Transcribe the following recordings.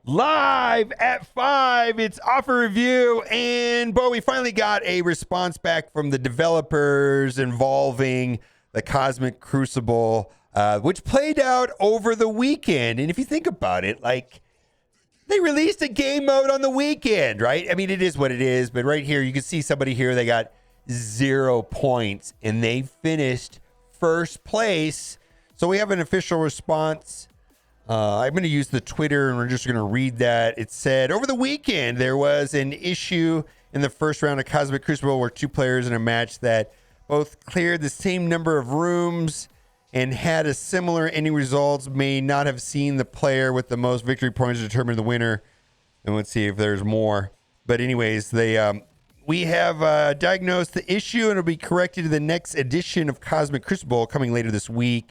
Live at 5, it's Offer Review, and we finally got a response back from the developers involving the Cosmic Crucible, which played out over the weekend. And if you think about it, like, they released a game mode on the weekend, right? I mean, it is what it is, but right here, you can see somebody here, they got 0 points, and they finished first place. So we have an official response. I'm going to use the Twitter, and we're just going to read that. It said, over the weekend, there was an issue in the first round of Cosmic Crucible where two players in a match that both cleared the same number of rooms and had a similar ending results may not have seen the player with the most victory points determine the winner. And let's see if there's more. But anyways, we have diagnosed the issue, and it'll be corrected in the next edition of Cosmic Crucible coming later this week.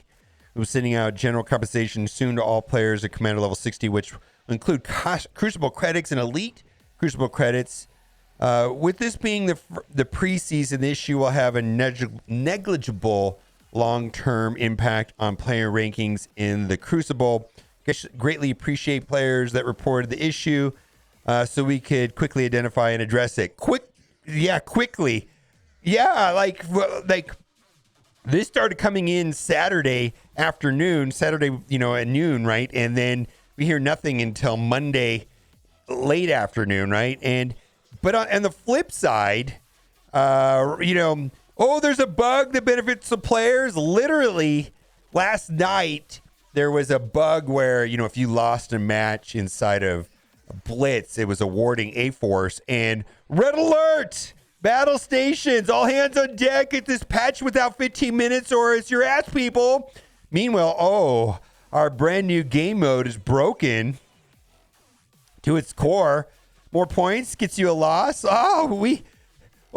It was sending out general compensation soon to all players at Commander Level 60, which will include Crucible credits and Elite Crucible credits. With this being the preseason, the issue will have a negligible long-term impact on player rankings in the Crucible. Greatly appreciate players that reported the issue so we could quickly identify and address it. Quickly. Yeah, like this started coming in Saturday afternoon, at noon, right? And then we hear nothing until Monday late afternoon, right? But on the flip side, there's a bug that benefits the players. Literally, last night, there was a bug where, if you lost a match inside of Blitz, it was awarding A-Force. And red alert! Battle stations, all hands on deck. Get this patch without 15 minutes or it's your ass, people. Meanwhile, our brand new game mode is broken to its core. More points gets you a loss. Well,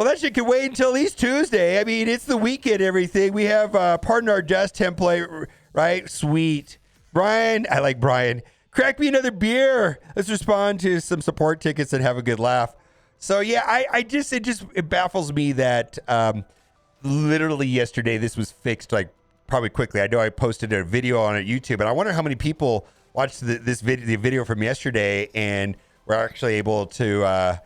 that shit can wait until at least Tuesday. I mean, it's the weekend, everything. We have Pardon Our Dust template, right? Sweet. Brian, I like Brian. Crack me another beer. Let's respond to some support tickets and have a good laugh. So, yeah, it baffles me that literally yesterday this was fixed, like, probably quickly. I know I posted a video on YouTube, and I wonder how many people watched the video from yesterday and were actually able to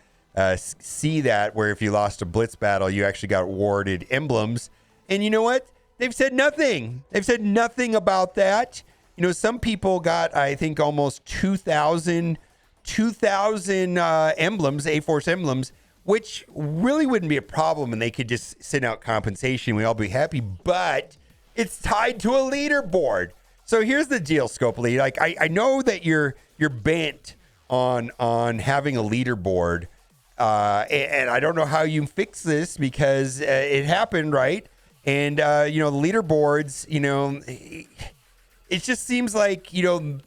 see that, where if you lost a Blitz battle, you actually got awarded emblems. And you know what? They've said nothing. They've said nothing about that. Some people got, I think, almost 2,000 emblems, A-Force emblems, which really wouldn't be a problem, and they could just send out compensation. We'd all be happy, but it's tied to a leaderboard. So here's the deal, Scopely. Like, I know that you're bent on having a leaderboard, and I don't know how you fix this because it happened, right? And the leaderboards, it just seems like you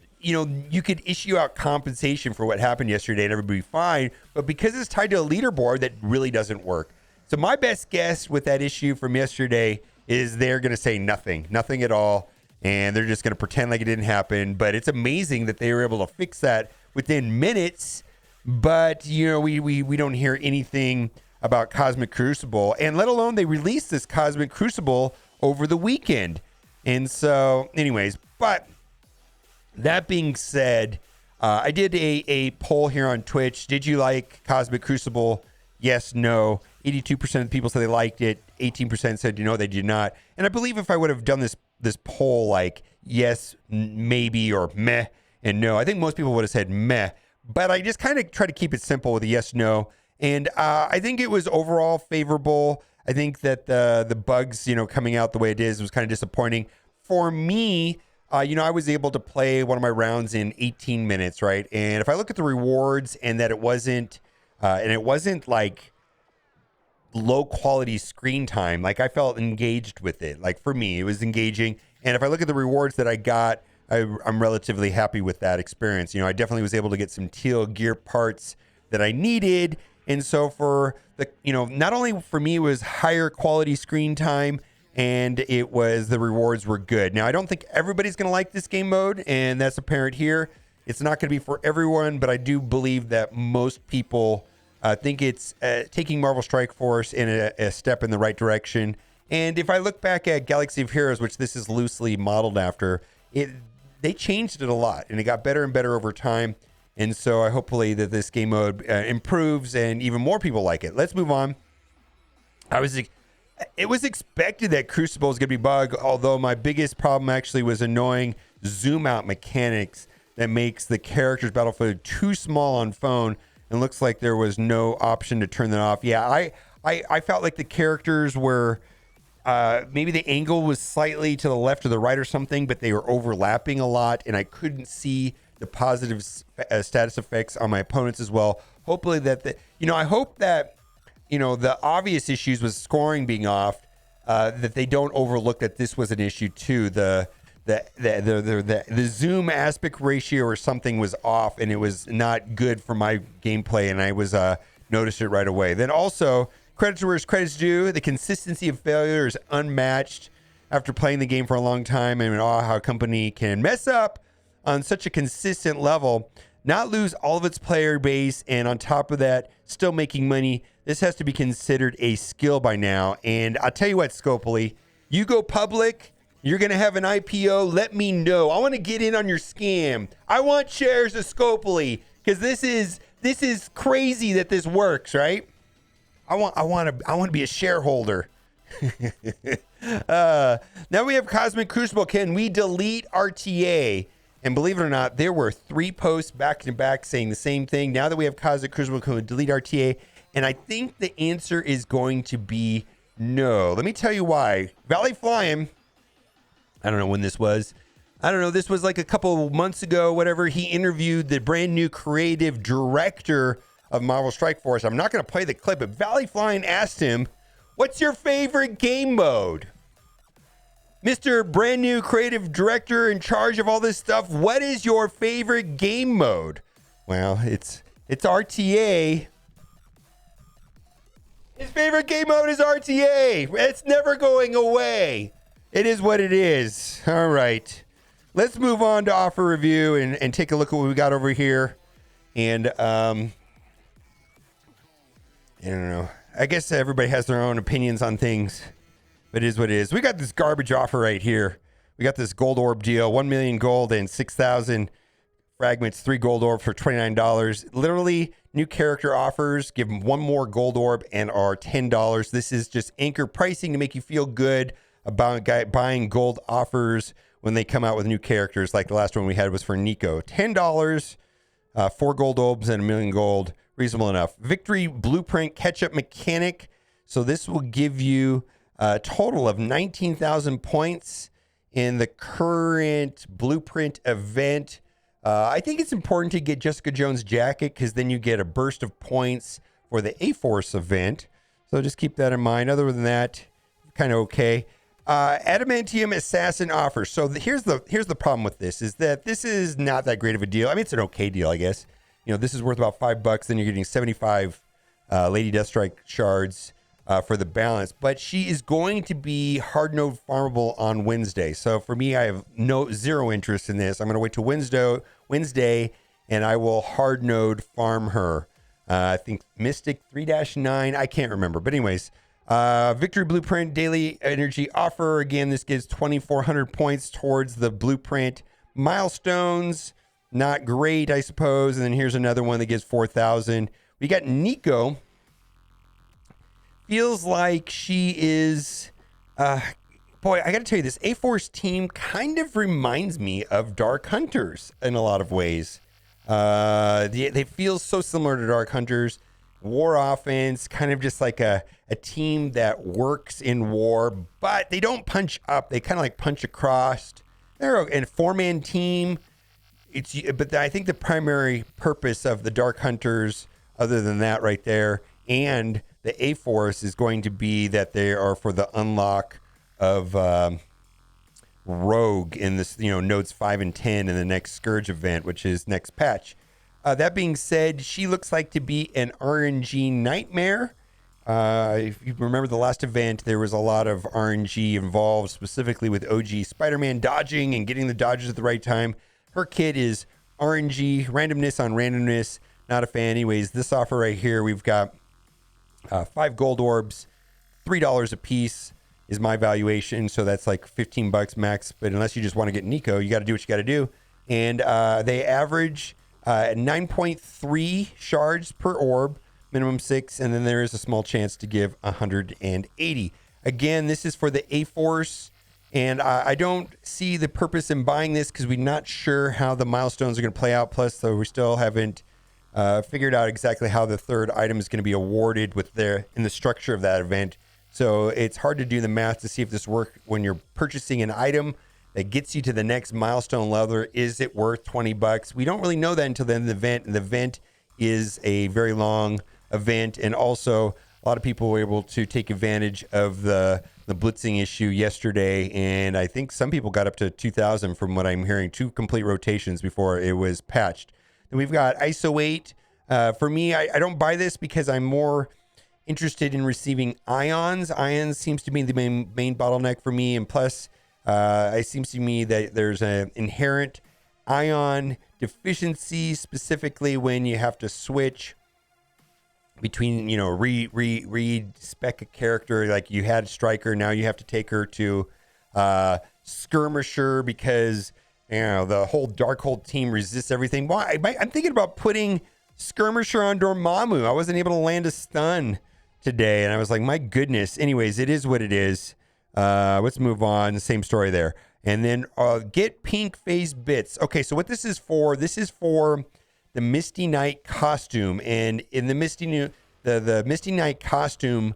could issue out compensation for what happened yesterday and everybody be fine, but because it's tied to a leaderboard, that really doesn't work. So my best guess with that issue from yesterday is they're going to say nothing at all, and they're just going to pretend like it didn't happen. But it's amazing that they were able to fix that within minutes. But we don't hear anything about Cosmic Crucible, and let alone they released this Cosmic Crucible over the weekend. And so, anyways, but that being said, I did a poll here on Twitch. Did you like Cosmic Crucible? Yes, no. 82% of the people said they liked it. 18% said, they did not. And I believe if I would have done this poll like yes, maybe, or meh, and no, I think most people would have said meh. But I just kind of try to keep it simple with a yes, no. And I think it was overall favorable. I think that the bugs, coming out the way it is was kind of disappointing. For me, I was able to play one of my rounds in 18 minutes, right? And if I look at the rewards and that it wasn't like low quality screen time, like I felt engaged with it. Like for me, it was engaging. And if I look at the rewards that I got, I'm relatively happy with that experience. I definitely was able to get some teal gear parts that I needed. And so for the, not only for me, it was higher quality screen time, and the rewards were good. Now, I don't think everybody's going to like this game mode, and that's apparent here. It's not going to be for everyone, but I do believe that most people think it's taking Marvel Strike Force in a step in the right direction. And if I look back at Galaxy of Heroes, which this is loosely modeled after, they changed it a lot, and it got better and better over time. And so I hopefully that this game mode improves and even more people like it. Let's move on. It was expected that Crucible was going to be bugged, although my biggest problem actually was annoying zoom out mechanics that makes the character's battlefield too small on phone, and looks like there was no option to turn that off. Yeah, I felt like the characters were maybe the angle was slightly to the left or the right or something, but they were overlapping a lot, and I couldn't see the positive status effects on my opponents as well. Hopefully I hope that the obvious issues with scoring being off, that they don't overlook that this was an issue too. The zoom aspect ratio or something was off, and it was not good for my gameplay, and I was noticed it right away. Then also, credit to where credit's due. The consistency of failure is unmatched. After playing the game for a long time, and how a company can mess up on such a consistent level, not lose all of its player base, and on top of that, still making money. This has to be considered a skill by now. And I'll tell you what, Scopely, you go public, you're going to have an IPO. Let me know. I want to get in on your scam. I want shares of Scopely, because this is crazy that this works, right? I want to be a shareholder. Now we have Cosmic Crucible. Can we delete RTA? And believe it or not, there were 3 posts back to back saying the same thing. Now that we have Cosmic Crucible, can we delete RTA? And I think the answer is going to be no. Let me tell you why. Valley Flying, I don't know when this was. I don't know. This was like a couple months ago, whatever. He interviewed the brand new creative director of Marvel Strike Force. I'm not going to play the clip, but Valley Flying asked him, what's your favorite game mode? Mr. Brand new creative director in charge of all this stuff, what is your favorite game mode? Well, it's RTA. His favorite game mode is RTA. It's never going away. It is what it is. All right. Let's move on to offer review and take a look at what we got over here. And I don't know. I guess everybody has their own opinions on things. But it is what it is. We got this garbage offer right here. We got this gold orb deal, 1 million gold and 6,000 fragments, 3 gold orb for $29. Literally, new character offers, give them 1 more gold orb and are $10. This is just anchor pricing to make you feel good about buying gold offers when they come out with new characters. Like the last one we had was for Nico. $10, 4 gold orbs and 1 million gold. Reasonable enough. Victory Blueprint catch-up mechanic. So this will give you a total of 19,000 points in the current Blueprint event. I think it's important to get Jessica Jones' jacket, because then you get a burst of points for the A-Force event. So just keep that in mind. Other than that, kind of okay. Adamantium Assassin offer. So here's the problem with this, is that this is not that great of a deal. I mean, it's an okay deal, I guess. This is worth about $5. Then you're getting 75 Lady Deathstrike shards for the balance, but she is going to be hard node farmable on Wednesday. So for me, I have zero interest in this. I'm going to wait till Wednesday, and I will hard node farm her. I think Mystic 3-9. I can't remember, but anyways, Victory Blueprint daily energy offer. Again, this gives 2,400 points towards the Blueprint milestones. Not great, I suppose. And then here's another one that gives 4,000. We got Nico. Feels like she is, boy, I got to tell you, this A-Force team kind of reminds me of Dark Hunters in a lot of ways. They feel so similar to Dark Hunters. War offense, kind of just like a team that works in war, but they don't punch up. They kind of like punch across. They're a 4-man team. But I think the primary purpose of the Dark Hunters, other than that right there, and the A-Force is going to be that they are for the unlock of Rogue in this, nodes 5 and 10 in the next Scourge event, which is next patch. That being said, she looks like to be an RNG nightmare. If you remember the last event, there was a lot of RNG involved, specifically with OG Spider-Man dodging and getting the dodges at the right time. Her kit is RNG, randomness on randomness. Not a fan. Anyways, this offer right here, we've got 5 gold orbs, $3 a piece is my valuation. So that's like $15 max. But unless you just want to get Nico, you got to do what you got to do. And they average 9.3 shards per orb, minimum 6, and then there is a small chance to give 180. Again, this is for the A-Force, and I don't see the purpose in buying this because we're not sure how the milestones are going to play out. Plus, though, we still haven't figured out exactly how the third item is going to be awarded in the structure of that event. So it's hard to do the math to see if this works when you're purchasing an item that gets you to the next milestone level. Is it worth $20? We don't really know that until the end of the event. And the event is a very long event. And also, a lot of people were able to take advantage of the blitzing issue yesterday. And I think some people got up to 2,000 from what I'm hearing, 2 complete rotations before it was patched. Then we've got ISO 8. For me, I don't buy this because I'm more interested in receiving ions. Ions seems to be the main bottleneck for me. And plus, it seems to me that there's an inherent ion deficiency, specifically when you have to switch between, re-spec a character. Like you had Striker, now you have to take her to Skirmisher because, the whole Darkhold team resists everything. Why? I'm thinking about putting Skirmisher on Dormammu. I wasn't able to land a stun today, and I was like, my goodness. Anyways, it is what it is. Let's move on. Same story there. And then get pink phase bits. Okay, so what this is for the Misty Knight costume. And in the Misty Knight costume,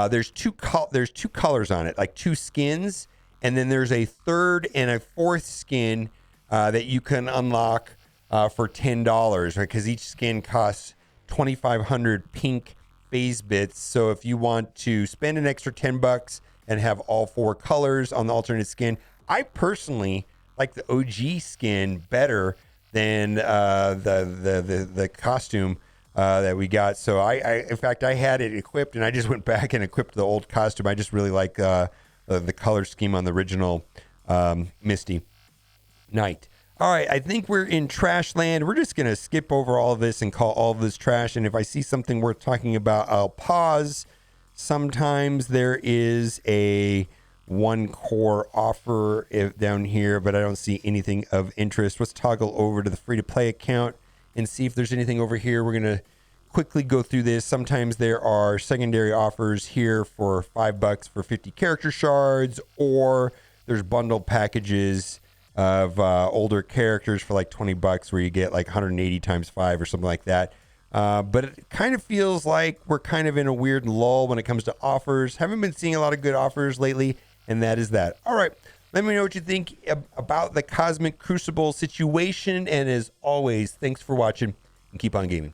there's two colors on it, like 2 skins. And then there's a third and a fourth skin that you can unlock for $10, right? Because each skin costs 2,500 pink phase bits. So if you want to spend an extra $10 and have all 4 colors on the alternate skin, I personally like the OG skin better than the costume that we got. So in fact, I had it equipped, and I just went back and equipped the old costume. I just really like the color scheme on the original Misty Knight. All right, I think we're in trash land. We're just going to skip over all of this and call all of this trash. And if I see something worth talking about, I'll pause. Sometimes there is a 1 core offer down here, but I don't see anything of interest. Let's toggle over to the free-to-play account and see if there's anything over here. We're going to quickly go through this. Sometimes there are secondary offers here for $5 for 50 character shards, or there's bundle packages of older characters for like $20 where you get like 180 times 5 or something like that. But it kind of feels like we're kind of in a weird lull when it comes to offers. Haven't been seeing a lot of good offers lately, and that is that. All right, let me know what you think about the Cosmic Crucible situation. And as always, thanks for watching and keep on gaming.